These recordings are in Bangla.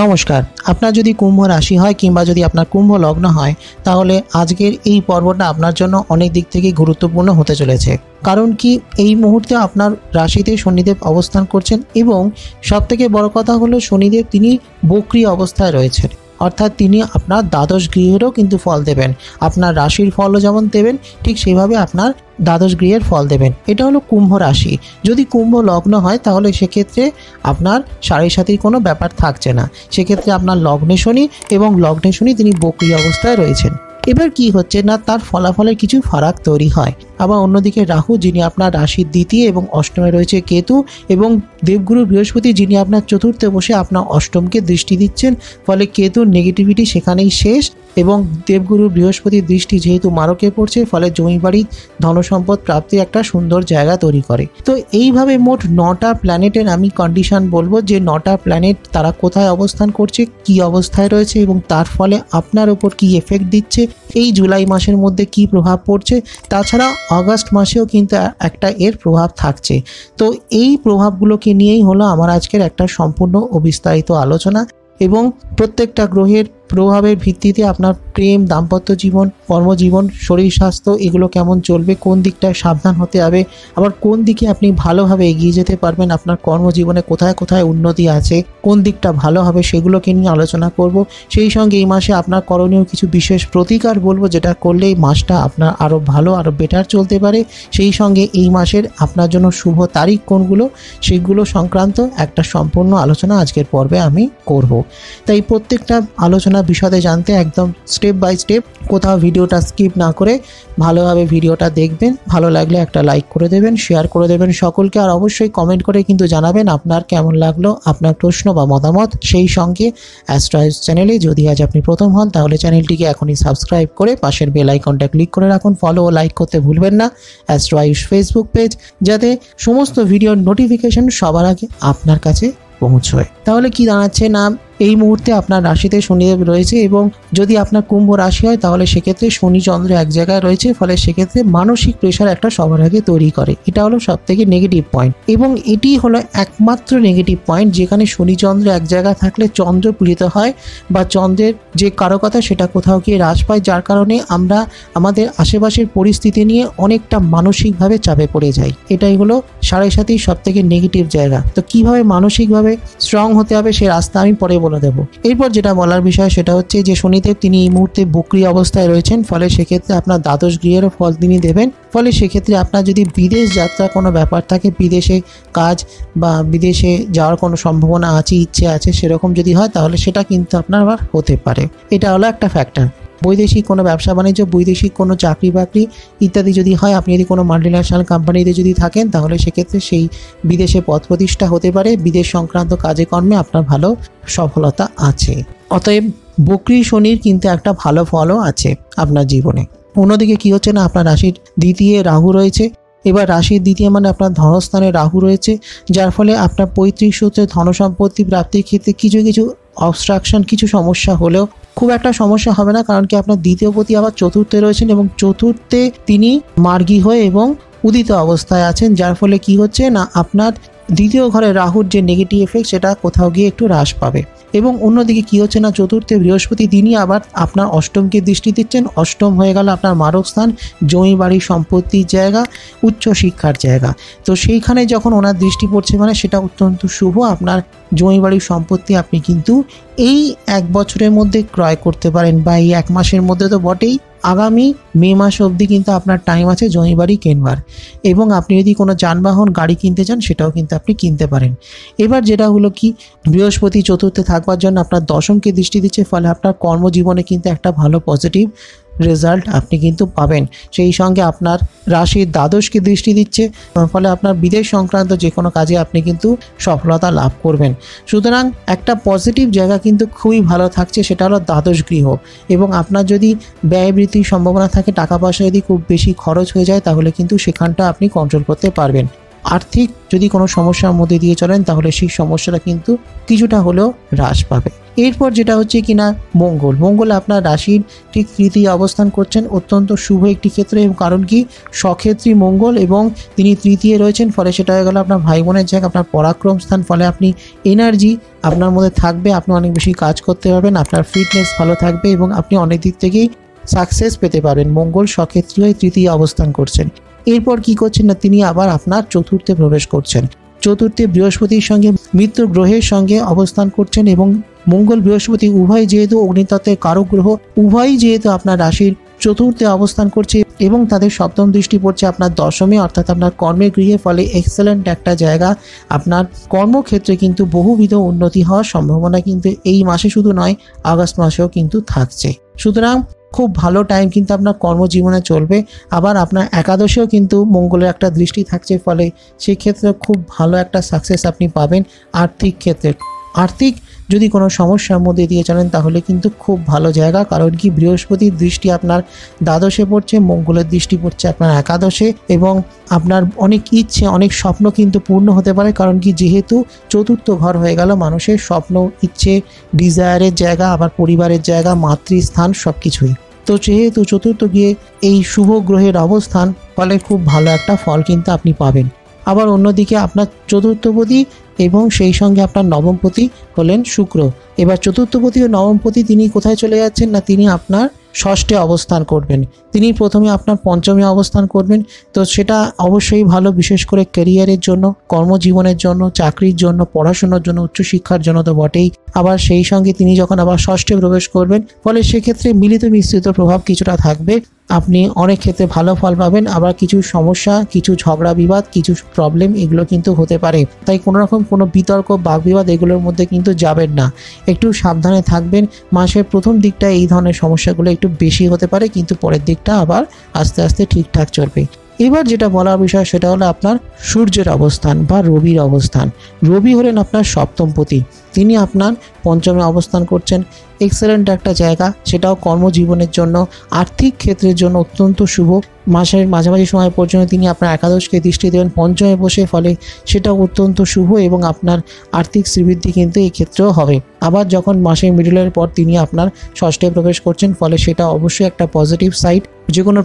নমস্কার। আপনার যদি কুম্ভ রাশি হয় কিংবা যদি আপনার কুম্ভ লগ্ন হয়, তাহলে আজকের এই পর্বটা আপনার জন্য অনেক দিক থেকে গুরুত্বপূর্ণ হতে চলেছে। কারণ কি, এই মুহূর্তে আপনার রাশিতে শনিদেব অবস্থান করছেন এবং সবথেকে বড় কথা হলো শনিদেব তিনি বক্রী অবস্থায় রয়েছেন, অর্থাৎ তিনি আপনার দ্বাদশ গৃহেরও কিন্তু ফল দেবেন। আপনার রাশির ফলও যেমন দেবেন, ঠিক সেইভাবে আপনার দ্বাদশ গৃহের ফল দেবেন। এটা হলো কুম্ভ রাশি। যদি কুম্ভ লগ্ন হয় তাহলে সেক্ষেত্রে আপনার সাড়ে সাতির কোনো ব্যাপার থাকছে না। সেক্ষেত্রে আপনার লগ্নে শনি এবং লগ্নে শনি তিনি বক্রী অবস্থায় রয়েছেন। এবার কি হচ্ছে না, তার ফলাফলের কিছু ফারাক তৈরি হয়। আবার অন্যদিকে রাহু, যিনি আপনার রাশির দ্বিতীয় এবং অষ্টমে রয়েছে কেতু, এবং দেবগুরু বৃহস্পতি, যিনি আপনার চতুর্থে বসে আপনার অষ্টমকে দৃষ্টি দিচ্ছেন, ফলে কেতুর নেগেটিভিটি সেখানেই শেষ। এবং দেবগুরু বৃহস্পতির দৃষ্টি যেহেতু মারকে পড়ছে, ফলে জমি বাড়ি ধনসম্পদ প্রাপ্তির একটা সুন্দর জায়গা তৈরি করে। তো এইভাবে মোট 9টা প্ল্যানেটের আমি কন্ডিশন বলবো যে 9টা প্ল্যানেট তারা কোথায় অবস্থান করছে, কি অবস্থায় রয়েছে এবং তার ফলে আপনার উপর কি এফেক্ট দিচ্ছে, এই জুলাই মাসের মধ্যে কি প্রভাব পড়ছে। তাছাড়া আগস্ট মাসেও কিন্তু একটা এর প্রভাব থাকছে। তো এই প্রভাবগুলোকে নিয়েই হলো আমার আজকের একটা সম্পূর্ণ ও বিস্তারিত আলোচনা। এবং প্রত্যেকটা গ্রহের প্রভাবের ভিত্তিতে আপনার প্রেম, দাম্পত্য জীবন, কর্মজীবন, শরীর স্বাস্থ্য এগুলো কেমন চলবে, কোন দিকটায় সাবধান হতে হবে, আবার কোন দিকে আপনি ভালোভাবে এগিয়ে যেতে পারবেন, আপনার কর্মজীবনে কোথায় কোথায় উন্নতি আছে, কোন দিকটা ভালো হবে, সেগুলোকে নিয়ে আলোচনা করব। সেই সঙ্গে এই মাসে আপনার করণীয় কিছু বিশেষ প্রতিকার বলবো, যেটা করলে এই মাসটা আপনার আরও ভালো, আরও বেটার চলতে পারে। সেই সঙ্গে এই মাসের আপনার জন্য শুভ তারিখ কোনগুলো, সেগুলো সংক্রান্ত একটা সম্পূর্ণ আলোচনা আজকের পর্বে আমি করব। তাই প্রত্যেকটা আলোচনা বিশদে জানতে একদম স্টেপ বাই স্টেপ, কোথাও ভিডিওটা স্কিপ না করে ভালোভাবে ভিডিওটা দেখবেন। ভালো লাগলে একটা লাইক করে দেবেন, শেয়ার করে দেবেন সকলকে, আর অবশ্যই কমেন্ট করে কিন্তু জানাবেন আপনার কেমন লাগলো, আপনার প্রশ্ন বা মতামত। সেই সঙ্গে অ্যাস্ট্রোআইস চ্যানেলে যদি আজ আপনি প্রথম হন, তাহলে চ্যানেলটিকে এখনই সাবস্ক্রাইব করে পাশের বেল আইকনটা ক্লিক করে রাখুন। ফলো ও লাইক করতে ভুলবেন না অ্যাস্ট্রোআইস ফেসবুক পেজ, যাতে সমস্ত ভিডিওর নোটিফিকেশন সবার আগে আপনার কাছে পৌঁছয়। তাহলে কি দাঁড়াচ্ছে না, এই মুহূর্তে আপনার রাশিতে শনিদেব রয়েছে এবং যদি আপনার কুম্ভ রাশি হয় তাহলে সেক্ষেত্রে শনি চন্দ্র এক জায়গায় রয়েছে, ফলে সেক্ষেত্রে মানসিক প্রেশার একটা সবার আগে তৈরি করে। এটা হলো সব থেকে নেগেটিভ পয়েন্ট এবং এটি হলো একমাত্র নেগেটিভ পয়েন্ট যেখানে শনি চন্দ্র এক জায়গায় থাকলে চন্দ্র পীড়িত হয় বা চন্দ্রের যে কারকতা সেটা কোথাও গিয়ে হ্রাস পায়, যার কারণে আমরা আমাদের আশেপাশের পরিস্থিতি নিয়ে অনেকটা মানসিকভাবে চাপে পড়ে যাই। এটাই হলো সাড়ে সাতির সব থেকে নেগেটিভ জায়গা। তো কিভাবে মানসিকভাবে স্ট্রং হতে হবে সে রাস্তা আমি পরে বলে দেব। এরপর যেটা বলার বিষয় সেটা হচ্ছে যে শনিদেব তিনি এই মুহূর্তে বক্রী অবস্থায় রয়েছেন, ফলে সেক্ষেত্রে আপনার দ্বাদশ গৃহেরও ফল তিনি দেবেন। ফলে সেক্ষেত্রে আপনার যদি বিদেশ যাত্রা কোনো ব্যাপার থাকে, বিদেশে কাজ বা বিদেশে যাওয়ার কোনো সম্ভাবনা আছে, ইচ্ছে আছে, সেরকম যদি হয় তাহলে সেটা কিন্তু আপনার আবার হতে পারে। এটা হলো একটা ফ্যাক্টর। বৈদেশিক কোনো ব্যবসা বাণিজ্য, বৈদেশিক কোনো চাকরি বাকরি ইত্যাদি যদি হয়, আপনি যদি কোনো মাল্টিন্যাশনাল কোম্পানিতে যদি থাকেন তাহলে সেক্ষেত্রে সেই বিদেশে পদ প্রতিষ্ঠা হতে পারে। বিদেশ সংক্রান্ত কাজে কর্মে আপনার ভালো সফলতা আছে। অতএব বক্রী শনির কিন্তু একটা ভালো ফলও আছে আপনার জীবনে। অন্যদিকে কি হচ্ছে না, আপনার রাশির দ্বিতীয় রাহু রয়েছে। এবার রাশির দ্বিতীয় মানে আপনার ধনস্থানে রাহু রয়েছে, যার ফলে আপনার পৈতৃক সূত্রে ধনসম্পত্তি প্রাপ্তির ক্ষেত্রে কিছু কিছু অবস্ট্রাকশন, কিছু সমস্যা হলেও খুব একটা সমস্যা হবে না, কারণ কি আপনার দ্বিতীয় পতি আবার চতুর্থে রয়েছেন এবং চতুর্থে তিনি মার্গী হয়ে এবং উদিত অবস্থায় আছেন, যার ফলে কি হচ্ছে না, আপনার দ্বিতীয় ঘরে রাহুর যে নেগেটিভ এফেক্ট সেটা কোথাও গিয়ে একটু হ্রাস পাবে। এবং অন্যদিকে কি হচ্ছে না, চতুর্থে বৃহস্পতি তিনি আবার আপনার অষ্টমকে দৃষ্টি দিচ্ছেন। অষ্টম হয়ে গেল আপনার মারক স্থান, জমি বাড়ি সম্পত্তির জায়গা, উচ্চ শিক্ষার জায়গা। তো সেইখানে যখন ওনার দৃষ্টি পড়ছে মানে সেটা অত্যন্ত শুভ। আপনার জমি বাড়ির সম্পত্তি আপনি কিন্তু এই 1 বছরের মধ্যে ক্রয় করতে পারেন, বা এই 1 মাসের মধ্যে তো বটেই, আগামী মে মাস অবধি কিন্তু আপনার টাইম আছে জমি বাড়ি কেনবার। এবং আপনি যদি কোনো যানবাহন গাড়ি কিনতে চান সেটাও কিন্তু আপনি কিনতে পারেন। এবার যেটা হলো কি, বৃহস্পতি চতুর্থে থাকবার জন্য আপনার দশমকে দৃষ্টি দিচ্ছে, ফলে আপনার কর্মজীবনে কিন্তু একটা ভালো পজিটিভ রেজাল্ট আপনি কিন্তু পাবেন। সেই সঙ্গে আপনার রাশির দ্বাদশকে দৃষ্টি দিচ্ছে, ফলে আপনার বিদেশ সংক্রান্ত যে কোনো কাজে আপনি কিন্তু সফলতা লাভ করবেন। সুতরাং একটা পজিটিভ জায়গা কিন্তু খুবই ভালো থাকছে, সেটা হলো দ্বাদশ গৃহ। এবং আপনার যদি ব্যয় বৃদ্ধির সম্ভাবনা থাকে, টাকা পয়সা যদি খুব বেশি খরচ হয়ে যায়, তাহলে কিন্তু সেখানটা আপনি কন্ট্রোল করতে পারবেন। আর্থিক যদি কোনো সমস্যার মধ্যে দিয়ে চলেন তাহলে সেই সমস্যাটা কিন্তু কিছুটা হলেও হ্রাস পাবে। এরপর যেটা হচ্ছে কিনা মঙ্গল আপনার রাশির ঠিক তৃতীয় অবস্থান করছেন, অত্যন্ত শুভ একটি ক্ষেত্রে। কারণ কি, স্বক্ষেত্রী মঙ্গল এবং তিনি তৃতীয় রয়েছেন, ফলে সেটা হয়ে গেল আপনার ভাই বোনের জায়গা, আপনার পরাক্রম স্থান। ফলে আপনি এনার্জি আপনার মধ্যে থাকবে, আপনি অনেক বেশি কাজ করতে পারবেন, আপনার ফিটনেস ভালো থাকবে এবং আপনি অনেক দিক থেকেই সাকসেস পেতে পারবেন। মঙ্গল স্বক্ষেত্রী হয়ে তৃতীয় অবস্থান করছেন। এরপর কি করছেন না, তিনি আবার আপনার চতুর্থে প্রবেশ করছেন। চতুর্থে বৃহস্পতির সঙ্গে মিত্র গ্রহের সঙ্গে অবস্থান করছেন এবং মঙ্গল বৃহস্পতি উভয় যেহেতু অগ্নিতত্ত্বের কারক গ্রহ, উভয়ই যেহেতু আপনার রাশির চতুর্থে অবস্থান করছে এবং তাদের সপ্তম দৃষ্টি পড়ছে আপনার দশমে, অর্থাৎ আপনার কর্মের গৃহে। ফলে এক্সেলেন্ট একটা জায়গা, আপনার কর্মক্ষেত্রে কিন্তু বহুবিধ উন্নতি হওয়ার সম্ভাবনা কিন্তু এই মাসে শুধু নয়, আগস্ট মাসেও কিন্তু থাকছে। সুতরাং খুব ভালো টাইম কিন্তু আপনার কর্মজীবনে চলবে। আবার আপনার একাদশেও কিন্তু মঙ্গলের একটা দৃষ্টি থাকছে, ফলে সেই ক্ষেত্রে খুব ভালো একটা সাকসেস আপনি পাবেন। আর্থিক ক্ষেত্রে আর্থিক যদি কোনো সমস্যার মধ্যে দিয়ে চলেন তাহলে কিন্তু খুব ভালো জায়গা। কারণ কি, বৃহস্পতির দৃষ্টি আপনার দ্বাদশে পড়ছে, মঙ্গলের দৃষ্টি পড়ছে আপনার একাদশে এবং আপনার অনেক ইচ্ছে, অনেক স্বপ্ন কিন্তু পূর্ণ হতে পারে। কারণ কি, যেহেতু চতুর্থ ঘর হয়ে গেল মানুষের স্বপ্ন, ইচ্ছে, ডিজায়ারের জায়গা, আবার পরিবারের জায়গা, মাতৃস্থান, সব কিছুই। তো যেহেতু চতুর্থ গিয়ে এই শুভ গ্রহের অবস্থান, ফলে খুব ভালো একটা ফল কিন্তু আপনি পাবেন। আবার অন্যদিকে আপনার চতুর্থপতি এবং সেই সঙ্গে আপনার নবমপতি হলেন শুক্র। এবার চতুর্থপতি ও নবমপতি তিনি কোথায় চলে যাচ্ছেন না, তিনি আপনার ষষ্ঠে অবস্থান করবেন। তিনি প্রথমে আপনার পঞ্চমে অবস্থান করবেন। তো সেটা অবশ্যই ভালো, বিশেষ করে ক্যারিয়ারের জন্য, কর্মজীবনের জন্য, চাকরির জন্য, পড়াশোনার জন্য, উচ্চশিক্ষার জন্য তো বটেই। আবার সেই সঙ্গে তিনি যখন আবার ষষ্ঠে প্রবেশ করবেন, ফলে সেক্ষেত্রে মিলিত মিশ্রিত প্রভাব কিছুটা থাকবে। আপনি অনেক ক্ষেত্রে ভালো ফল পাবেন, আবার কিছু সমস্যা, কিছু ঝগড়া বিবাদ, কিছু প্রবলেম এগুলো কিন্তু হতে পারে। তাই কোনো রকম কোনো বিতর্ক, বাগবিবাদ এগুলোর মধ্যে কিন্তু যাবেন না, একটু সাবধানে থাকবেন। মাসের প্রথম দিকটা এই ধরনের সমস্যাগুলো একটু বেশি হতে পারে, কিন্তু পরের দিকটা আবার আস্তে আস্তে ঠিকঠাক চলবে। এবার যেটা বলার বিষয় সেটা হলো আপনার সূর্যের অবস্থান বা রবির অবস্থান। রবি হলেন আপনার সপ্তমপতি, তিনি আপনার পঞ্চমে অবস্থান করছেন। এক্সেলেন্ট একটা জায়গা, সেটাও কর্মজীবনের জন্য, আর্থিক ক্ষেত্রের জন্য অত্যন্ত শুভ। মাসের মাঝামাঝি সময় পর্যন্ত তিনি আপনার একাদশকে দৃষ্টি দেবেন পঞ্চমে বসে, ফলে সেটাও অত্যন্ত শুভ এবং আপনার আর্থিক শ্রীবৃদ্ধি কিন্তু এই ক্ষেত্রেও হবে। আবার যখন মাসের মিডলের পর তিনি আপনার ষষ্ঠে প্রবেশ করছেন, ফলে সেটা অবশ্যই একটা পজিটিভ সাইড। যে কোনো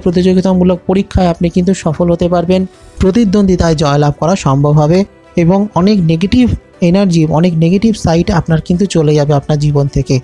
প্রতিযোগিতামূলক পরীক্ষায় আপনি কিন্তু সফল হতে পারবেন, প্রতিদ্বন্দ্বিতায় জয়লাভ করা সম্ভব হবে এবং অনেক নেগেটিভ এনার্জি, অনেক নেগেটিভ সাইড আপনার কিন্তু চলে যাবে আপনার জীবন থেকে।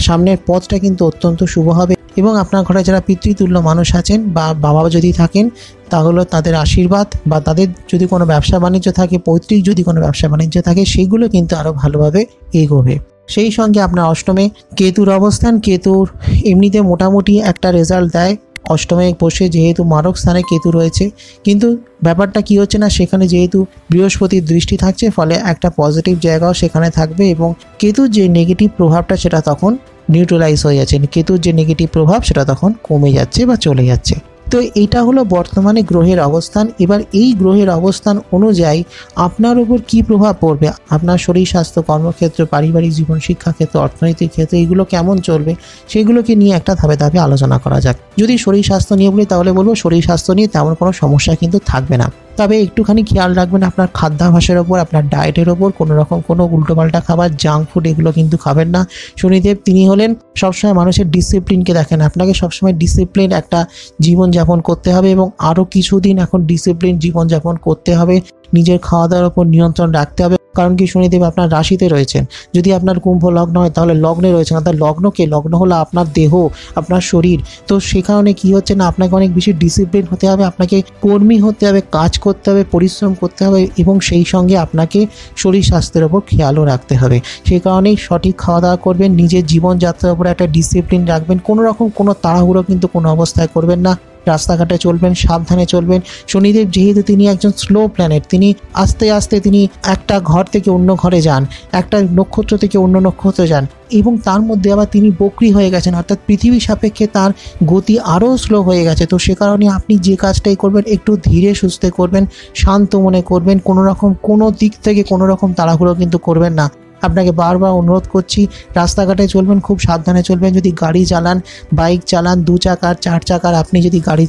সামনের পথটা কিন্তু অত্যন্ত শুভ হবে এবং আপনার ঘরে যারা পিতৃতুল্য মানুষ আছেন বা বাবা যদি থাকেন, তাহলে তাদের আশীর্বাদ বা তাদের যদি কোনো ব্যবসা বাণিজ্য থাকে, পৈতৃক যদি কোনো ব্যবসা বাণিজ্য থাকে, সেগুলো কিন্তু আরও ভালোভাবে এগোবে। সেই সঙ্গে আপনার অষ্টমে কেতুর অবস্থান। কেতুর এমনিতে মোটামুটি একটা রেজাল্ট দেয়, অষ্টমে বসে যেহেতু মারক স্থানে কেতু রয়েছে, কিন্তু ব্যাপারটা কি হচ্ছে না, সেখানে যেহেতু বৃহস্পতির দৃষ্টি থাকছে, ফলে একটা পজিটিভ জায়গাও সেখানে থাকবে এবং কেতুর যে নেগেটিভ প্রভাবটা সেটা তখন নিউট্রালাইজ হয়ে যাচ্ছে। কেতুর যে নেগেটিভ প্রভাব সেটা তখন কমে যাচ্ছে বা চলে যাচ্ছে। তো এটা হলো বর্তমানে গ্রহের অবস্থান। এবার এই গ্রহের অবস্থান অনুযায়ী আপনার উপর কি প্রভাব পড়বে, আপনার শরীর স্বাস্থ্য, কর্মক্ষেত্র, পারিবারিক জীবন, শিক্ষাক্ষেত্র, অর্থনৈতিক ক্ষেত্রে এগুলো কেমন চলবে, সেগুলোকে নিয়ে একটা ধাপে ধাপে আলোচনা করা যাক। যদি শরীর স্বাস্থ্য নিয়ে বলি তাহলে বলবো শরীর স্বাস্থ্য নিয়ে তেমন কোনো সমস্যা কিন্তু থাকবে না, তবে একটুখানি খেয়াল রাখবেন আপনার খাদ্যাভ্যাসের ওপর, আপনার ডায়েটের ওপর। কোনো রকম কোনো উল্টোপাল্টা খাবার, জাঙ্ক ফুড এগুলো কিন্তু খাবেন না। শনিদেব তিনি হলেন সবসময় মানুষের ডিসিপ্লিনকে দেখেন, আপনাকে সবসময় ডিসিপ্লিন একটা জীবনযাপন করতে হবে এবং আরও কিছুদিন এখন ডিসিপ্লিন জীবনযাপন করতে হবে। নিজের খাওয়া দাওয়ার উপর নিয়ন্ত্রণ রাখতে হবে। কারণ কি, শনিদেব আপনার রাশিতে রয়েছেন। যদি আপনার কুম্ভ লগ্ন হয় তাহলে লগ্নে রয়েছেন, অর্থাৎ লগ্ন হলো আপনার দেহ, আপনার শরীর। তো সে কারণে কি হচ্ছে না, আপনাকে অনেক বেশি ডিসিপ্লিন হতে হবে, আপনাকে কর্মী হতে হবে, কাজ করতে হবে, পরিশ্রম করতে হবে এবং সেই সঙ্গে আপনাকে শরীর স্বাস্থ্যের ওপর খেয়ালও রাখতে হবে। সেই কারণেই সঠিক খাওয়া দাওয়া করবেন, নিজের জীবনযাত্রার উপর একটা ডিসিপ্লিন রাখবেন। কোনো রকম কোনো তাড়াহুড়ো কিন্তু কোনো অবস্থায় করবেন না। রাস্তাঘাটে চলবেন, সাবধানে চলবেন। শনিদেব যেহেতু তিনি একজন স্লো প্ল্যানেট, তিনি আস্তে আস্তে তিনি একটা ঘর থেকে অন্য ঘরে যান, একটা নক্ষত্র থেকে অন্য নক্ষত্রে যান এবং তার মধ্যে আবার তিনি বক্রী হয়ে গেছেন, অর্থাৎ পৃথিবী সাপেক্ষে তার গতি আরও স্লো হয়ে গেছে। তো সে কারণে আপনি যে কাজটাই করবেন একটু ধীরে সুস্থে করবেন, শান্ত মনে করবেন, কোনো রকম কোনো দিক থেকে কোনো রকম তাড়াহুড়ো কিন্তু করবেন না। আপনাকে বারবার অনুরোধ করছি, রাস্তাঘাটে চলবেন খুব সাবধানে চলবেন। যদি গাড়ি চালান, বাইক চালান, 2 চাকার 4 চাকার, আপনি যদি গাড়ি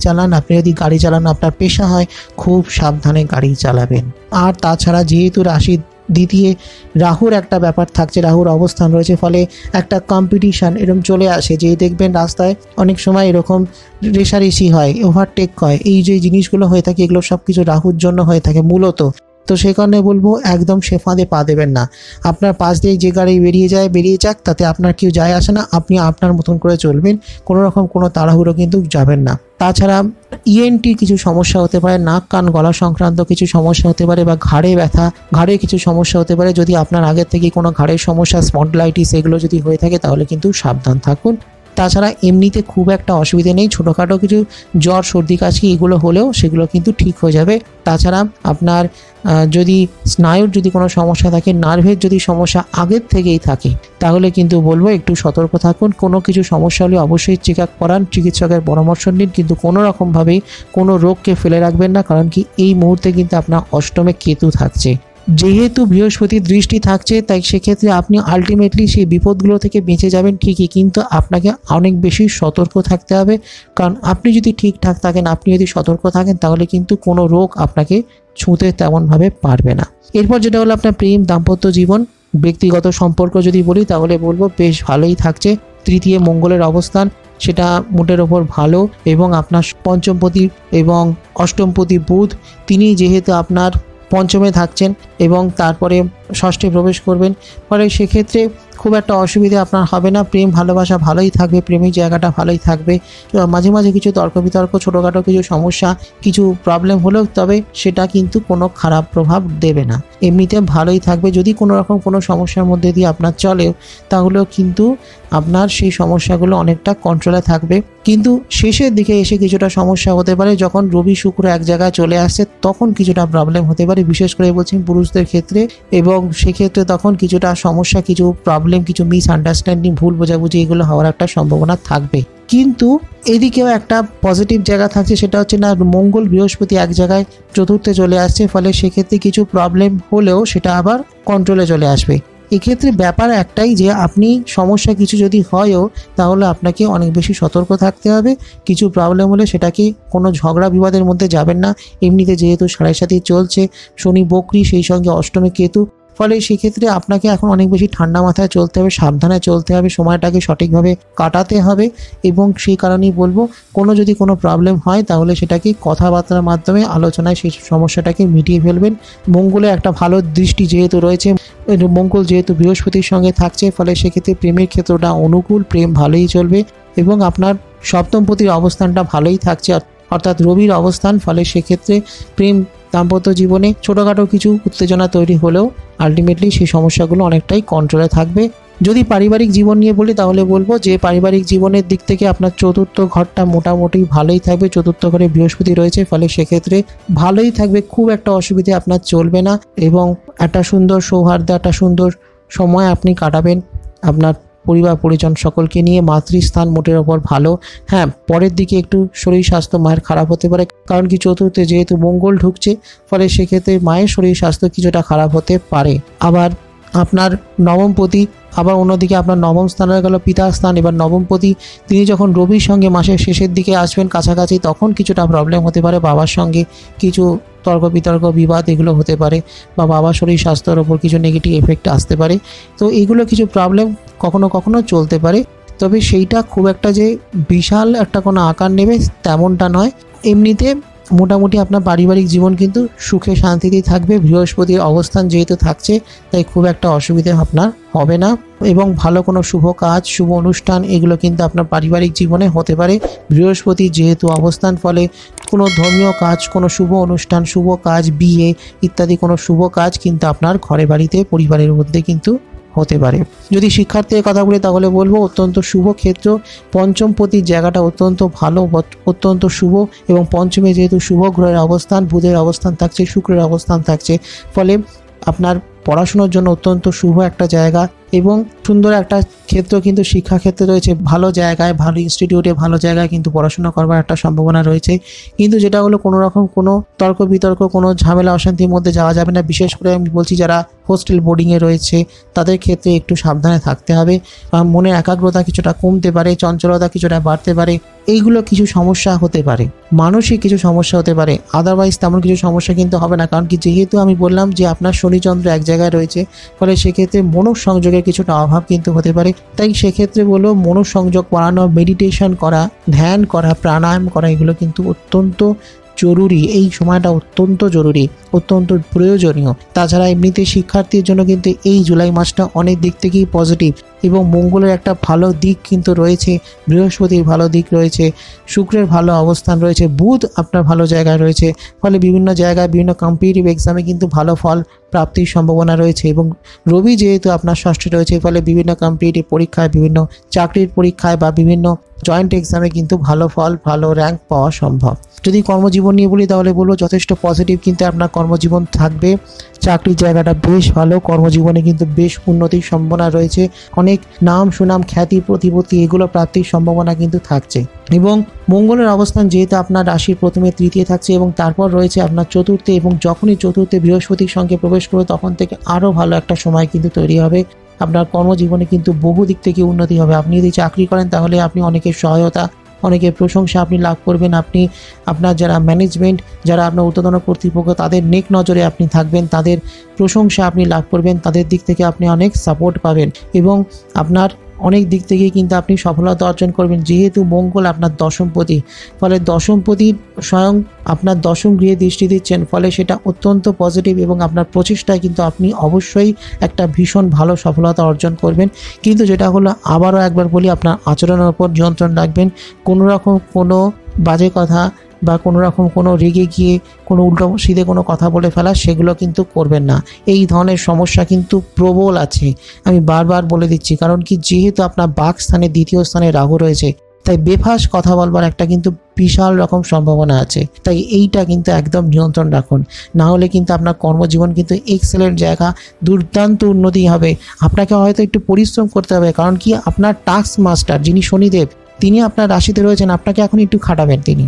চালান আপনার পেশা হয়, খুব সাবধানে গাড়ি চালাবেন। আর তাছাড়া যেহেতু রাশির দ্বিতীয় রাহুর একটা ব্যাপার থাকছে, রাহুর অবস্থান রয়েছে, ফলে একটা কম্পিটিশান এরকম চলে আসে, যেই দেখবেন রাস্তায় অনেক সময় এরকম রেষারেষি হয়, ওভারটেক হয়, এই যে জিনিসগুলো হয়ে থাকে এগুলো সব কিছু রাহুর জন্য হয়ে থাকে মূলত। তো সেই কারণে বলবো একদম সে ফাঁদে পা দেবেন না। আপনার পাশ দিয়ে যে গাড়ি বেরিয়ে যাক, তাতে আপনার কেউ যায় আসে না, আপনি আপনার মতন করে চলবেন, কোনো রকম কোনো তাড়াহুড়ো কিন্তু যাবেন না। তাছাড়া ইএনটি কিছু সমস্যা হতে পারে, নাক কান গলা সংক্রান্ত কিছু সমস্যা হতে পারে, বা ঘাড়ে ব্যথা, ঘাড়ে কিছু সমস্যা হতে পারে। যদি আপনার আগের থেকে কোনো ঘাড়ের সমস্যা, স্পন্ডলাইটিস এগুলো যদি হয়ে থাকে তাহলে কিন্তু সাবধান থাকুন। তাছাড়া এমনিতে খুব একটা অসুবিধে নেই, ছোটোখাটো কিছু জ্বর সর্দি কাশি এগুলো হলেও সেগুলো কিন্তু ঠিক হয়ে যাবে। তাছাড়া আপনার যদি স্নায়ুর যদি কোনো সমস্যা থাকে, নার্ভের যদি সমস্যা আগের থেকেই থাকে, তাহলে কিন্তু বলবো একটু সতর্ক থাকুন। কোনো কিছু সমস্যা হলে অবশ্যই চেক আপ করান, চিকিৎসকের পরামর্শ নিন, কিন্তু কোনো রকমভাবেই কোনো রোগকে ফেলে রাখবেন না, কারণ কি এই মুহূর্তে কিন্তু আপনার অষ্টমে কেতু থাকছে। যেহেতু বৃহস্পতির দৃষ্টি থাকছে, তাই সেক্ষেত্রে আপনি আলটিমেটলি সেই বিপদগুলো থেকে বেঁচে যাবেন ঠিকই, কিন্তু আপনাকে অনেক বেশি সতর্ক থাকতে হবে। কারণ আপনি যদি ঠিকঠাক থাকেন, আপনি যদি সতর্ক থাকেন, তাহলে কিন্তু কোনো রোগ আপনাকে ছুঁতে তেমনভাবে পারবে না। এরপর যেটা হলো আপনার প্রেম, দাম্পত্য জীবন, ব্যক্তিগত সম্পর্ক যদি বলি তাহলে বলবো বেশ ভালোই থাকছে। তৃতীয় মঙ্গলের অবস্থান সেটা মোটের ওপর ভালো, এবং আপনার পঞ্চমপতি এবং অষ্টমপতি বুধ তিনি যেহেতু আপনার পঞ্চমে থাকছেন এবং তারপরে ষষ্ঠে প্রবেশ করবেন, ফলে সেক্ষেত্রে খুব একটা অসুবিধা আপনার হবে না। প্রেম ভালোবাসা ভালোই থাকবে, প্রেমিক জায়গাটা ভালোই থাকবে। মাঝে মাঝে কিছু তর্ক বিতর্ক, ছোটোখাটো কিছু সমস্যা, কিছু প্রবলেম হলেও তবে সেটা কিন্তু কোনো খারাপ প্রভাব দেবে না, এমনিতে ভালোই থাকবে। যদি কোনো রকম কোনো সমস্যার মধ্যে দিয়ে আপনার চলেও, তাহলেও কিন্তু আপনার সেই সমস্যাগুলো অনেকটা কন্ট্রোলে থাকবে। কিন্তু শেষের দিকে এসে কিছুটা সমস্যা হতে পারে, যখন রবি শুক্র এক জায়গায় চলে আসছে তখন কিছুটা প্রবলেম হতে পারে, বিশেষ করে বলছি পুরুষদের ক্ষেত্রে। এবং সেক্ষেত্রে তখন কিছুটা সমস্যা, কিছু প্রবলেম, কিছু মিসআন্ডারস্ট্যান্ডিং, ভুল বোঝাবুঝি এগুলো হওয়ার একটা সম্ভাবনা থাকবে। কিন্তু এদিকেও একটা পজিটিভ জায়গা থাকছে, সেটা হচ্ছে না মঙ্গল বৃহস্পতি এক জায়গায় চতুর্থে চলে আসছে, ফলে সেক্ষেত্রে কিছু প্রবলেম হলেও সেটা আবার কন্ট্রোলে চলে আসবে। এক্ষেত্রে ব্যাপার একটাই যে আপনি সমস্যা কিছু যদি হয়ও, তাহলে আপনাকে অনেক বেশি সতর্ক থাকতে হবে। কিছু প্রবলেম হলে সেটাকে কোনো ঝগড়া বিবাদের মধ্যে যাবেন না। এমনিতে যেহেতু 7.5 চলছে, শনি বকরি, সেই সঙ্গে অষ্টমে কেতু, ফলে সেক্ষেত্রে আপনাকে এখন অনেক বেশি ঠান্ডা মাথায় চলতে হবে, সাবধানে চলতে হবে, সময়টাকে সঠিকভাবে কাটাতে হবে। এবং সেই কারণেই বলবো যদি কোনো প্রবলেম হয় তাহলে সেটাকে কথাবার্তার মাধ্যমে আলোচনায় সেই সমস্যাটাকে মিটিয়ে ফেলবেন। মঙ্গলে একটা ভালো দৃষ্টি যেহেতু রয়েছে, মঙ্গল যেহেতু বৃহস্পতির সঙ্গে থাকছে, ফলে সেক্ষেত্রে প্রেমের ক্ষেত্রটা অনুকূল, প্রেম ভালোই চলবে। এবং আপনার সপ্তমপতির অবস্থানটা ভালোই থাকছে, অর্থাৎ রবির অবস্থান, ফলে সেক্ষেত্রে প্রেম দাম্পত্য জীবনে ছোটোখাটো কিছু উত্তেজনা তৈরি হলেও আলটিমেটলি সেই সমস্যাগুলো অনেকটাই কন্ট্রোলে থাকবে। যদি পারিবারিক জীবন নিয়ে বলি তাহলে বলবো যে পারিবারিক জীবনের দিক থেকে আপনার চতুর্থ ঘরটা মোটামুটি ভালোই থাকবে, চতুর্থ ঘরে বৃহস্পতি রয়েছে, ফলে সেক্ষেত্রে ভালোই থাকবে, খুব একটা অসুবিধে আপনার চলবে না। এবং একটা সুন্দর সৌহার্দ্য, একটা সুন্দর সময় আপনি কাটাবেন আপনার পরিবার পরিজন সকলকে নিয়ে। মাতৃস্থান মোটের ওপর ভালো। হ্যাঁ, পরের দিকে একটু শরীর স্বাস্থ্য মায়ের খারাপ হতে পারে, কারণ কি চতুর্থে যেহেতু মঙ্গল ঢুকছে, ফলে সেক্ষেত্রে মায়ের শরীর স্বাস্থ্য কিছুটা খারাপ হতে পারে। আবার আপনার নবমপতি, আবার অন্যদিকে আপনার নবম স্থান হয়ে গেল পিতার স্থান। এবার নবমপতি তিনি যখন রবির সঙ্গে মাসের শেষের দিকে আসবেন কাছাকাছি, তখন কিছুটা প্রবলেম হতে পারে, বাবার সঙ্গে কিছু তর্ক বিতর্ক বিবাদ এগুলো হতে পারে, বা বাবার শরীর স্বাস্থ্যের ওপর কিছু নেগেটিভ এফেক্ট আসতে পারে। তো এইগুলো কিছু প্রবলেম কখনো কখনো চলতে পারে, তবে সেইটা খুব একটা যে বিশাল একটা কোনো আকার নেবে তেমনটা নয়। এমনিতে মোটামুটি আপনার পারিবারিক জীবন কিন্তু সুখে শান্তিতেই থাকবে। বৃহস্পতির অবস্থান যেহেতু থাকছে, তাই খুব একটা অসুবিধা আপনার হবে না। এবং ভালো কোনো শুভ কাজ, শুভ অনুষ্ঠান এগুলো কিন্তু আপনার পারিবারিক জীবনে হতে পারে। বৃহস্পতি যেহেতু অবস্থান, ফলে কোনো ধর্মীয় কাজ, কোনো শুভ অনুষ্ঠান, শুভ কাজ, বিয়ে ইত্যাদি কোনো শুভ কাজ কিন্তু আপনার ঘরে বাড়িতে পরিবারের মধ্যে কিন্তু হতে পারে। যদি শিক্ষার্থীর কথা বলি তাহলে বলবো অত্যন্ত শুভ ক্ষেত্র, পঞ্চমপতির জায়গাটা অত্যন্ত ভালো, অত্যন্ত শুভ। এবং পঞ্চমে যেহেতু শুভ গ্রহের অবস্থান, বুধের অবস্থান থাকছে, শুক্রের অবস্থান থাকছে, ফলে আপনার পড়াশোনার জন্য অত্যন্ত শুভ একটা জায়গা এবং সুন্দর একটা ক্ষেত্র কিন্তু শিক্ষাক্ষেত্রে রয়েছে। ভালো জায়গায়, ভালো ইনস্টিটিউটে, ভালো জায়গায় কিন্তু পড়াশোনা করবার একটা সম্ভাবনা রয়েছে। কিন্তু যেটা হলো কোনো রকম কোনো তর্ক বিতর্ক, কোনো ঝামেলা অশান্তির মধ্যে যাওয়া যাবে না। বিশেষ করে আমি বলছি যারা হোস্টেল বোর্ডিংয়ে রয়েছে তাদের ক্ষেত্রে একটু সাবধানে থাকতে হবে। মনের একাগ্রতা কিছুটা কমতে পারে, চঞ্চলতা কিছুটা বাড়তে পারে, এইগুলো কিছু সমস্যা হতে পারে, মানসিক কিছু সমস্যা হতে পারে। আদারওয়াইজ তেমন কিছু সমস্যা কিন্তু হবে না, কারণ কি যেহেতু আমি বললাম যে আপনার শনিচন্দ্র এক জায়গায় রয়েছে, ফলে সেক্ষেত্রে মনোসংযোগের কিছুটা অভাব কিন্তু হতে পারে। তাই সেক্ষেত্রে বলবো মনোসংযোগ বাড়ানো, মেডিটেশন করা, ধ্যান করা, প্রাণায়াম করা, এগুলো কিন্তু অত্যন্ত জরুরি। এই সময়টা অত্যন্ত জরুরি, অত্যন্ত প্রয়োজনীয়। তাছাড়া এমনিতে শিক্ষার্থীর জন্য কিন্তু এই জুলাই মাসটা অনেক দিক থেকেই পজিটিভ, এবং মঙ্গলের একটা ভালো দিক কিন্তু রয়েছে, বৃহস্পতির ভালো দিক রয়েছে, শুক্রের ভালো অবস্থান রয়েছে, বুধ আপনার ভালো জায়গায় রয়েছে। ফলে বিভিন্ন জায়গায় বিভিন্ন কম্পিটিটিভ এক্সামে কিন্তু ভালো ফল প্রাপ্তির সম্ভাবনা রয়েছে। এবং রবি যেহেতু আপনার ষষ্ঠে রয়েছে, ফলে বিভিন্ন কম্পিটিটিভ পরীক্ষায়, বিভিন্ন চাকরির পরীক্ষায় বা বিভিন্ন জয়েন্ট এক্সামে কিন্তু ভালো ফল, ভালো র্যাঙ্ক পাওয়া সম্ভব। যদি কর্মজীবন নিয়ে বলি তাহলে বলবো যথেষ্ট পজিটিভ কিন্তু আপনার কর্মজীবন থাকবে। চাকরির জায়গাটা বেশ ভালো, কর্মজীবনে কিন্তু বেশ উন্নতির সম্ভাবনা রয়েছে। অনেক নাম সুনাম, খ্যাতি, প্রতিপত্তি এগুলো প্রাপ্তির সম্ভাবনা কিন্তু থাকছে। এবং মঙ্গলের অবস্থান যেহেতু আপনার রাশির প্রথমে তৃতীয় থাকছে এবং তারপর রয়েছে আপনার চতুর্থে, এবং যখনই চতুর্থে বৃহস্পতির সঙ্গে প্রবেশ করবে তখন থেকে আরও ভালো একটা সময় কিন্তু তৈরি হবে। আপনার কর্মজীবনে কিন্তু বহু দিক থেকে উন্নতি হবে। আপনি যদি চাকরি করেন তাহলে আপনি অনেকের সহায়তা, অনেকের প্রশংসা আপনি লাভ করবেন। আপনি আপনার যারা ম্যানেজমেন্ট, যারা আপনার ঊর্ধ্বতন কর্তৃপক্ষ, তাদের নেক নজরে আপনি থাকবেন, তাদের প্রশংসা আপনি লাভ করবেন, তাদের দিক থেকে আপনি অনেক সাপোর্ট পাবেন এবং আপনার অনেক দিক থেকেই কিন্তু আপনি সফলতা অর্জন করবেন। যেহেতু মঙ্গল আপনার দশমপতি, ফলে দশমপতি স্বয়ং আপনার দশম গৃহে দৃষ্টি দিচ্ছেন, ফলে সেটা অত্যন্ত পজিটিভ এবং আপনার প্রচেষ্টায় কিন্তু আপনি অবশ্যই একটা ভীষণ ভালো সফলতা অর্জন করবেন। কিন্তু যেটা হলো, আবারও একবার বলি, আপনার আচরণের উপর নিয়ন্ত্রণ রাখবেন। কোনো রকম কোনো বাজে কথা বা কোনো রকম কোনো রেগে গিয়ে কোনো উল্টো সিধে কোনো কথা বলে ফেলা, সেগুলো কিন্তু করবেন না। এই ধরনের সমস্যা কিন্তু প্রবল আছে, আমি বারবার বলে দিচ্ছি। কারণ কি, যেহেতু আপনার বাক স্থানে দ্বিতীয় স্থানে রাহু রয়েছে, তাই বেফাস কথা বলবার একটা কিন্তু বিশাল রকম সম্ভাবনা আছে। তাই এইটা কিন্তু একদম নিয়ন্ত্রণ রাখুন, না হলে কিন্তু আপনার কর্মজীবন কিন্তু এক্সেলেন্ট জায়গা, দুর্দান্ত উন্নতি হবে। আপনাকে হয়তো একটু পরিশ্রম করতে হবে, কারণ কি আপনার টাস্ক মাস্টার যিনি শনিদেব, তিনি আপনার রাশিতে রয়েছেন, আপনাকে এখন একটু খাটাবেন তিনি,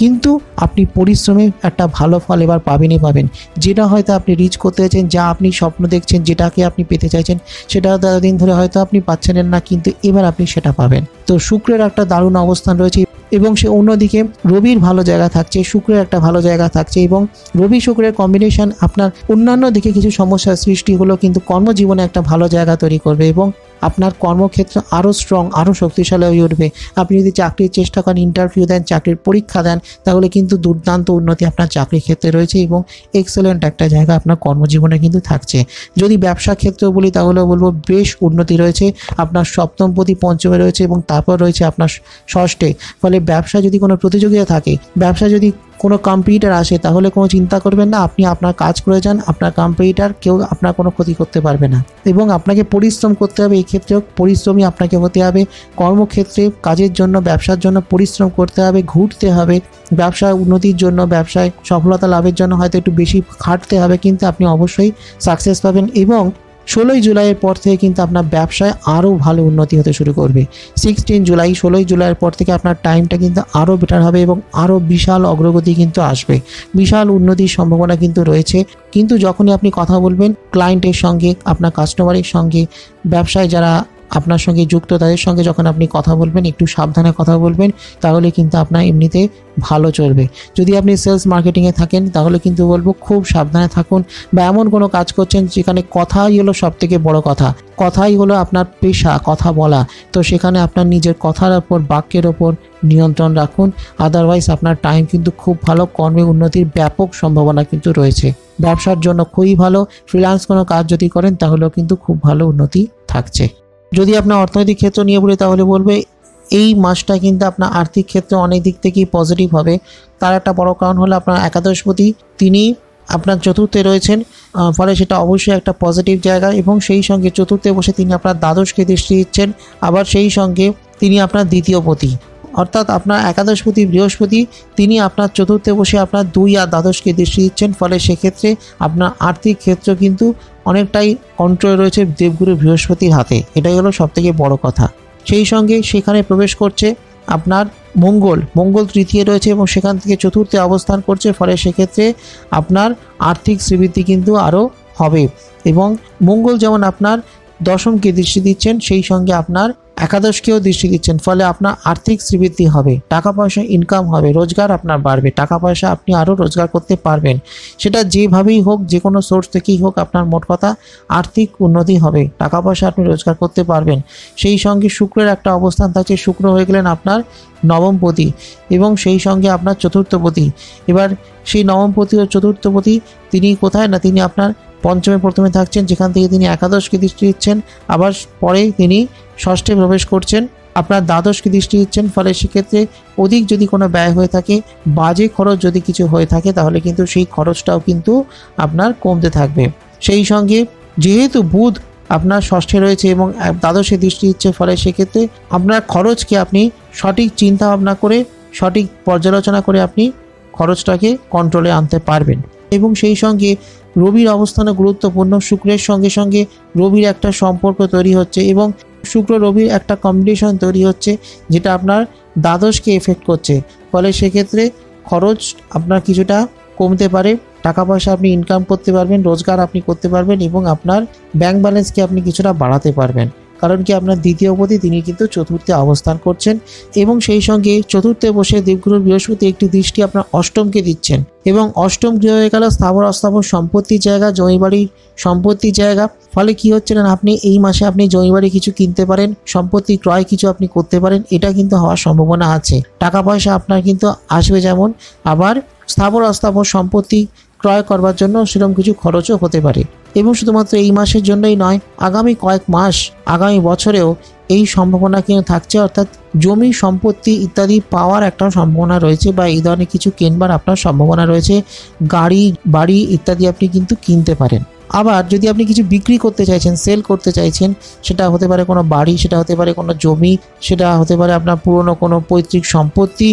কিন্তু আপনি পরিশ্রমে একটা ভালো ফল এবার পাবেনই পাবেন। যেটা হয়তো আপনি রিচ করতে চাইছেন, যা আপনি স্বপ্ন দেখছেন, যেটাকে আপনি পেতে চাইছেন, সেটা এতদিন ধরে হয়তো আপনি পাচ্ছেন না, কিন্তু এবার আপনি সেটা পাবেন। তো শুক্রের একটা দারুণ অবস্থান রয়েছে এবং সে অন্যদিকে রবির ভালো জায়গা থাকছে, শুক্রের একটা ভালো জায়গা থাকছে, এবং রবি শুক্রের কম্বিনেশন আপনার অন্যান্য দিকে কিছু সমস্যার সৃষ্টি হলো, কিন্তু কর্মজীবনে একটা ভালো জায়গা তৈরি করবে এবং আপনার কর্মক্ষেত্র আরও স্ট্রং, আরও শক্তিশালী হয়ে উঠবে। আপনি যদি চাকরির চেষ্টা করেন, ইন্টারভিউ দেন, চাকরির পরীক্ষা দেন, তাহলে কিন্তু দুর্দান্ত উন্নতি আপনার চাকরির ক্ষেত্রে রয়েছে এবং এক্সেলেন্ট একটা জায়গা আপনার কর্মজীবনে কিন্তু থাকছে। যদি ব্যবসা ক্ষেত্রে বলি তাহলে বলবো বেশ উন্নতি রয়েছে। আপনার সপ্তমপতি পঞ্চমে রয়েছে এবং তারপর রয়েছে আপনার ষষ্ঠে। ফলে ব্যবসা যদি কোনো প্রতিযোগিতা থাকে, ব্যবসা যদি কোনো কম্পিটিটার আসে, তাহলে কোনো চিন্তা করবেন না, আপনি আপনার কাজ করে যান, আপনার কম্পিটিটার কেউ আপনার কোনো ক্ষতি করতে পারবে না। এবং আপনাকে পরিশ্রম করতে হবে, এই ক্ষেত্রেও পরিশ্রমী আপনাকে হতে হবে। কর্মক্ষেত্রে কাজের জন্য, ব্যবসার জন্য পরিশ্রম করতে হবে, ঘুরতে হবে, ব্যবসায় উন্নতির জন্য, ব্যবসায় সফলতা লাভের জন্য হয়তো একটু বেশি খাটতে হবে, কিন্তু আপনি অবশ্যই সাকসেস পাবেন। এবং 16ই জুলাইয়ের পর থেকে কিন্তু আপনার ব্যবসায় আরও ভালো উন্নতি হতে শুরু করবে। 16ই জুলাইয়ের পর থেকে আপনার টাইমটা কিন্তু আরও বেটার হবে এবং আরও বিশাল অগ্রগতি কিন্তু আসবে, বিশাল উন্নতির সম্ভাবনা কিন্তু রয়েছে। কিন্তু যখনই আপনি কথা বলবেন ক্লায়েন্টের সঙ্গে, আপনার কাস্টমারের সঙ্গে, ব্যবসায় যারা আপনার সঙ্গে যুক্ত, তাদের সঙ্গে যখন আপনি কথা বলবেন, একটু সাবধানে কথা বলবেন, তাহলে কিন্তু আপনার এমনিতে ভালো চলবে। যদি আপনি সেলস মার্কেটিংয়ে থাকেন তাহলে কিন্তু বলবো খুব সাবধানে থাকুন, বা এমন কোনো কাজ করছেন যেখানে কথাই হলো সবথেকে বড় কথা, কথাই হলো আপনার পেশা, কথা বলা, তো সেখানে আপনার নিজের কথার ওপর, বাক্যের ওপর নিয়ন্ত্রণ রাখুন। আদারওয়াইজ আপনার টাইম কিন্তু খুব ভালো, কর্মে উন্নতির ব্যাপক সম্ভাবনা কিন্তু রয়েছে। ব্যবসার জন্য খুবই ভালো, ফ্রিল্যান্স কোনো কাজ যদি করেন তাহলেও কিন্তু খুব ভালো উন্নতি থাকছে। যদি আপনার অর্থনৈতিক ক্ষেত্র নিয়ে বলি তাহলে বলবে এই মাসটা কিন্তু আপনার আর্থিক ক্ষেত্রে অনেক দিক থেকেই পজিটিভ হবে। তার একটা বড় কারণ হলো আপনার একাদশপতি, তিনি আপনার চতুর্থে রয়েছেন, ফলে সেটা অবশ্যই একটা পজিটিভ জায়গা। এবং সেই সঙ্গে চতুর্থে বসে তিনি আপনার দ্বাদশকে দৃষ্টি দিচ্ছেন, আবার সেই সঙ্গে তিনি আপনার দ্বিতীয়পতি, অর্থাৎ আপনার একাদশপতি বৃহস্পতি, তিনি আপনার চতুর্থে বসে আপনার 2 আর দ্বাদশকে দৃষ্টি দিচ্ছেন। ফলে সেক্ষেত্রে আপনার আর্থিক ক্ষেত্র কিন্তু অনেকটাই কন্ট্রোল রয়েছে দেবগুরু বৃহস্পতির হাতে, এটাই হলো সবথেকে বড় কথা। সেই সঙ্গে সেখানে প্রবেশ করছে আপনার মঙ্গল তৃতীয় রয়েছে এবং সেখান থেকে চতুর্থে অবস্থান করছে। ফলে সেক্ষেত্রে আপনার আর্থিক শ্রীবৃদ্ধি কিন্তু আরও হবে। এবং মঙ্গল যেমন আপনার দশমকে দৃষ্টি দিচ্ছেন, সেই সঙ্গে আপনার একাদশকেও দৃষ্টি দিচ্ছেন। ফলে আপনার আর্থিক শ্রীবৃদ্ধি হবে, টাকা পয়সা ইনকাম হবে, রোজগার আপনার বাড়বে, টাকা পয়সা আপনি আরও রোজগার করতে পারবেন। সেটা যেভাবেই হোক, যে কোনো সোর্স থেকেই হোক, আপনার মোট কথা আর্থিক উন্নতি হবে, টাকা পয়সা আপনি রোজগার করতে পারবেন। সেই সঙ্গে শুক্রের একটা অবস্থান থাকছে, শুক্র হয়ে গেলেন আপনার নবমপতি এবং সেই সঙ্গে আপনার চতুর্থপতি। এবার সেই নবমপতি ও চতুর্থপতি তিনি কোথায় না, তিনি আপনার পঞ্চমে প্রথমে থাকছেন, যেখান থেকে তিনি একাদশকে দৃষ্টি দিচ্ছেন, আবার পরে তিনি ষষ্ঠে প্রবেশ করছেন, আপনার দ্বাদশকে দৃষ্টি দিচ্ছেন। ফলে সেক্ষেত্রে অধিক যদি কোনো ব্যয় হয়ে থাকে, বাজে খরচ যদি কিছু হয়ে থাকে, তাহলে কিন্তু সেই খরচটাও কিন্তু আপনার কমতে থাকবে। সেই সঙ্গে যেহেতু বুধ আপনার ষষ্ঠে রয়েছে এবং দ্বাদশে দৃষ্টি দিচ্ছে, ফলে সেক্ষেত্রে আপনার খরচকে আপনি সঠিক চিন্তা ভাবনা করে, সঠিক পর্যালোচনা করে আপনি খরচটাকে কন্ট্রোলে আনতে পারবেন। এবং সেই সঙ্গে রবির অবস্থানও গুরুত্বপূর্ণ। শুক্রের সঙ্গে সঙ্গে রবির একটা সম্পর্ক তৈরি হচ্ছে এবং শুক্র রবির একটা কম্বিনেশন তৈরি হচ্ছে, যেটা আপনার দ্বাদশকে এফেক্ট করছে। ফলে সেক্ষেত্রে খরচ আপনার কিছুটা কমতে পারে, টাকা পয়সা আপনি ইনকাম করতে পারবেন, রোজগার আপনি করতে পারবেন এবং আপনার ব্যাংক ব্যালেন্সকে আপনি কিছুটা বাড়াতে পারবেন। কারণ কি, আপনার দ্বিতীয়পতি তিনি কিন্তু চতুর্থে অবস্থান করছেন এবং সেই সঙ্গে চতুর্থে বসে দেবগুরু বৃহস্পতি একটি দৃষ্টি আপনার অষ্টমকে দিচ্ছেন এবং অষ্টম গৃহ হয়ে গেল স্থাবর অস্থাবর সম্পত্তির জায়গা, জমিবাড়ির সম্পত্তির জায়গা। ফলে কি হচ্ছে না, আপনি এই মাসে আপনি জমিবাড়ি কিছু কিনতে পারেন, সম্পত্তি ক্রয় কিছু আপনি করতে পারেন, এটা কিন্তু হওয়ার সম্ভাবনা আছে। টাকা পয়সা আপনার কিন্তু আসবে, যেমন আবার স্থাবর অস্থাবর সম্পত্তি ক্রয় করবার জন্য সেরকম কিছু খরচও হতে পারে। এবং শুধুমাত্র এই মাসের জন্যই নয়, আগামী কয়েক মাস, আগামী বছরেও এই সম্ভাবনা কিন্তু থাকছে, অর্থাৎ জমি সম্পত্তি ইত্যাদি পাওয়ার একটা সম্ভাবনা রয়েছে বা এই ধরনের কিছু কেনবার আপনার সম্ভাবনা রয়েছে। গাড়ি বাড়ি ইত্যাদি আপনি কিন্তু কিনতে পারেন। আবার যদি আপনি কিছু বিক্রি করতে চাইছেন, সেল করতে চাইছেন, সেটা হতে পারে কোনো বাড়ি, সেটা হতে পারে কোনো জমি, সেটা হতে পারে আপনার পুরনো কোনো পৈতৃক সম্পত্তি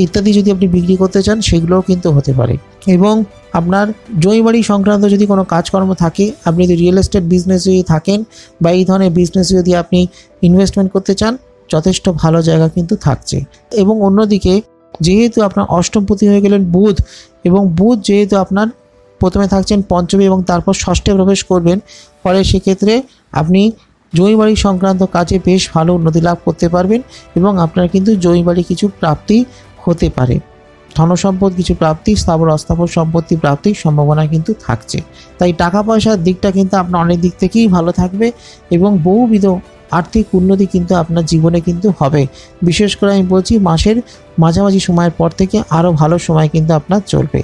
ইত্যাদি যদি আপনি বিক্রি করতে চান, সেগুলোও কিন্তু হতে পারে। এবং আপনার জমিবাড়ি সংক্রান্ত যদি কোনো কাজকর্ম থাকে, আপনি যদি রিয়েল এস্টেট বিজনেস যদি থাকেন বা এই ধরনের বিজনেস যদি আপনি ইনভেস্টমেন্ট করতে চান, যথেষ্ট ভালো জায়গা কিন্তু থাকছে। এবং অন্যদিকে যেহেতু আপনার অষ্টমপতি হয়ে গেলেন বুধ, এবং বুধ যেহেতু আপনার প্রথমে থাকছেন পঞ্চমে এবং তারপর ষষ্ঠে প্রবেশ করবেন, ফলে সেক্ষেত্রে আপনি জমিবাড়ি সংক্রান্ত কাজে বেশ ভালো উন্নতি লাভ করতে পারবেন এবং আপনার কিন্তু জমিবাড়ি কিছু প্রাপ্তি হতে পারে, ধনসম্পদ কিছু প্রাপ্তি, স্থাবর অস্থাবর সম্পত্তি প্রাপ্তির সম্ভাবনা কিন্তু থাকছে। তাই টাকা পয়সার দিকটা কিন্তু আপনার অনেক দিক থেকেই ভালো থাকবে এবং বহুবিধ আর্থিক উন্নতি কিন্তু আপনার জীবনে কিন্তু হবে। বিশেষ করে আমি বলছি, মাসের মাঝামাঝি সময়ের পর থেকে আরও ভালো সময় কিন্তু আপনার চলবে।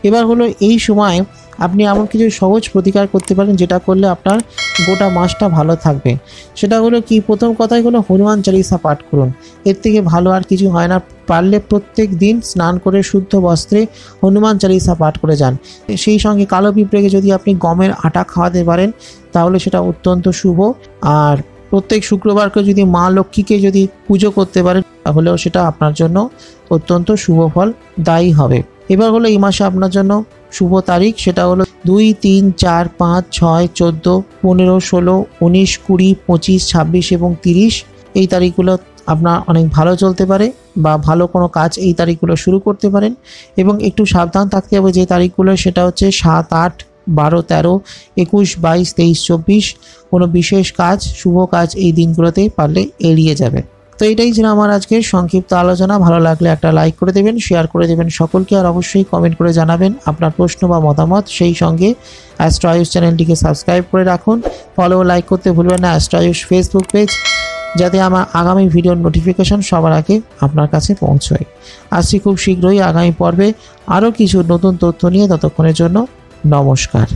এবার হলো এই সময় আপনি এমন কিছু সহজ প্রতিকার করতে পারেন, যেটা করলে আপনার গোটা মাসটা ভালো থাকবে। সেটা হলো কি, প্রথম কথাই হলো হনুমান চালিসা পাঠ করুন। এর থেকে ভালো আর কিছু হয় না। পারলে প্রত্যেক দিন স্নান করে শুদ্ধ বস্ত্রে হনুমান চালিসা পাঠ করে যান। সেই সঙ্গে কালো পিঁপড়েকে যদি আপনি গমের আটা খাওয়াতে পারেন, তাহলে সেটা অত্যন্ত শুভ। আর প্রত্যেক শুক্রবারকে যদি মা লক্ষ্মীকে যদি পুজো করতে পারেন, তাহলেও সেটা আপনার জন্য অত্যন্ত শুভ ফল দায়ী হবে। এবার হলো এই মাসে আপনার জন্য শুভ তারিখ, সেটা হলো 2, 3, 4, 5, 6, 14, 15, 16, 19, 20, 25, 26 এবং 30 এই তারিখগুলো আপনার অনেক ভালো চলতে পারে বা ভালো কোনো কাজ এই তারিখগুলো শুরু করতে পারেন। এবং একটু সাবধান থাকতে হবে যে তারিখগুলো, সেটা হচ্ছে 7, 8, 12, 13, 21, 22, 23, 24 কোনো বিশেষ কাজ, শুভ কাজ এই দিনগুলোতেই পারলে এড়িয়ে যাবেন। তো এটাই ছিল আমার আজকের সংক্ষিপ্ত আলোচনা। ভালো লাগলে একটা লাইক করে দেবেন, শেয়ার করে দেবেন সকলকে, আর অবশ্যই কমেন্ট করে জানাবেন আপনার প্রশ্ন বা মতামত। সেই সঙ্গে অ্যাস্ট্রো আয়ুষ চ্যানেলটিকে সাবস্ক্রাইব করে রাখুন, ফলো ও লাইক করতে ভুলবেন না অ্যাস্ট্রো আয়ুষ ফেসবুক পেজ, যাতে আমার আগামী ভিডিওর নোটিফিকেশন সবার আগে আপনার কাছে পৌঁছয়। আসছি খুব শীঘ্রই আগামী পর্বে আরও কিছু নতুন তথ্য নিয়ে। ততক্ষণের জন্য নমস্কার।